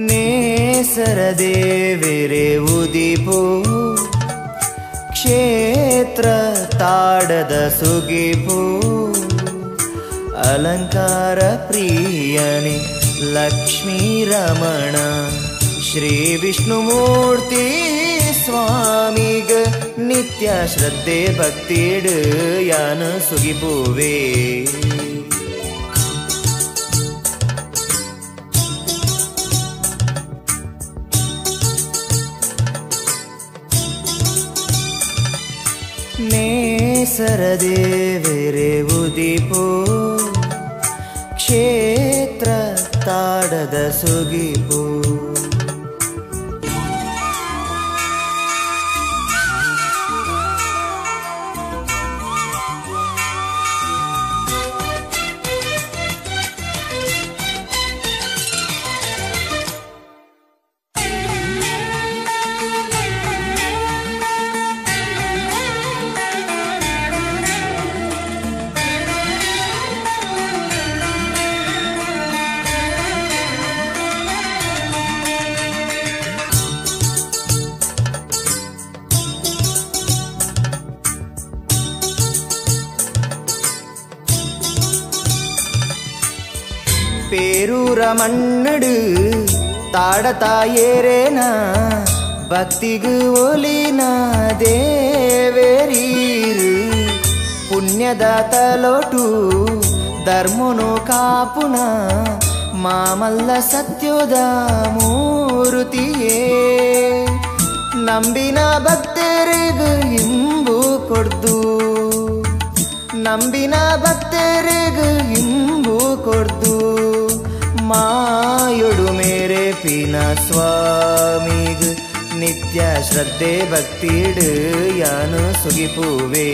ನೇಸರ ದೇವೆರೆ ಉದಿಪು ಕ್ಷೇತ್ರ ತಾಡದ ಸುಗಿಪು ಅಲಂಕಾರ ಪ್ರಿಯನೆ ಲಕ್ಷ್ಮೀ ರಮಣ ಶ್ರೀ ವಿಷ್ಣುಮೂರ್ತಿ ಸ್ವಾಮಿಗ ನಿತ್ಯ ಶ್ರದ್ಧೆ ಭಕ್ತಿಡು ಯಾನು ಸುಗಿಪುವೆ ನೇಸರ ದೇವೆರೆ ಉದಿಪು ಕ್ಷೇತ್ರ ತಾಡದ ಸುಗಿಪು பேரூர மண்ணடு தாடத்தாயேரேனா பக்திகு ஒலினா ದೇವೇರೀರು ಪುಣ್ಯದ ತಲೋಟು ಧರ್ಮನು ಕಾಪುನ ಮಾಮಲ್ಲ ಸತ್ಯೋದ ಮೂರುತಿಯೇ ನಂಬಿನ ಭಕ್ತರಿಗೂ ಇಂಬು ಕೊಡ್ದು ನಂಬಿನ ಭಕ್ತರಿಗೂ ಇಂಬು ಕೊಡ್ದು ಮಾಯೊಡು ಮೇರೆ ಪಿನ ಸ್ವಾಮಿಗ್ ನಿತ್ಯ ಶ್ರದ್ಧೆ ಭಕ್ತಿಡು ಯಾನು ಸುಗಿಪುವೆ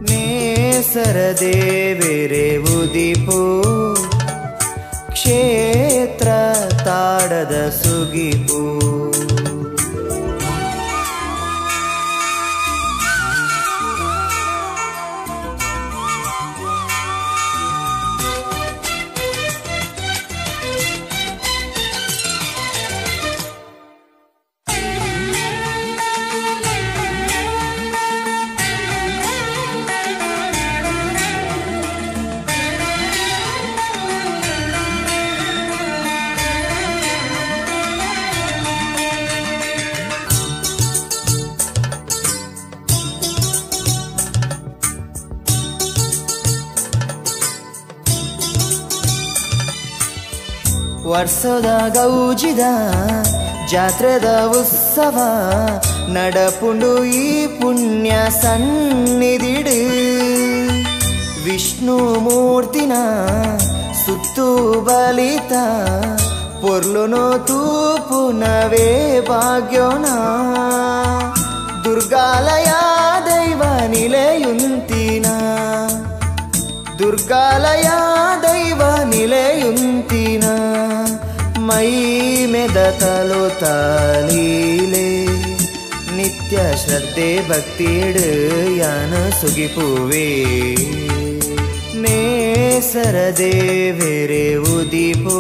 ನೇಸರ ದೇವೆರೆ ಉದಿಪು ಕ್ಷೇತ್ರ ತಾಡದ ಸುಗಿಪು ವರ್ಷದ ಗೌಜಿದ ಜಾತ್ರೆದ ಉತ್ಸವ ನಡಪುಂಡು ಈ ಪುಣ್ಯ ಸನ್ನಿಧಿಡು ವಿಷ್ಣು ಮೂರ್ತಿನ ಸುತ್ತು ಬಲಿತ ಪೊರ್ಲುನೋ ತೂಪುನವೇ ಭಾಗ್ಯೋನ ದುರ್ಗಾಲಯ ದೈವ ನಿಲೆಯುಂತಿನ ದುರ್ಗಾಲಯ ದೈವ ನಿಲೆಯುಂತಿನ ಮೈ ಮೆದತಲು ತಾಲೀಲೆ ನಿತ್ಯ ಶ್ರದ್ಧೆ ಭಕ್ತಿಡು ಯಾನು ಸುಗಿಪುವೆ ನೇಸರ ದೇವೆರೆ ಉದಿಪು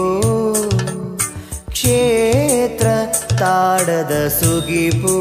ಕ್ಷೇತ್ರ ತಾಡದ ಸುಗಿಪು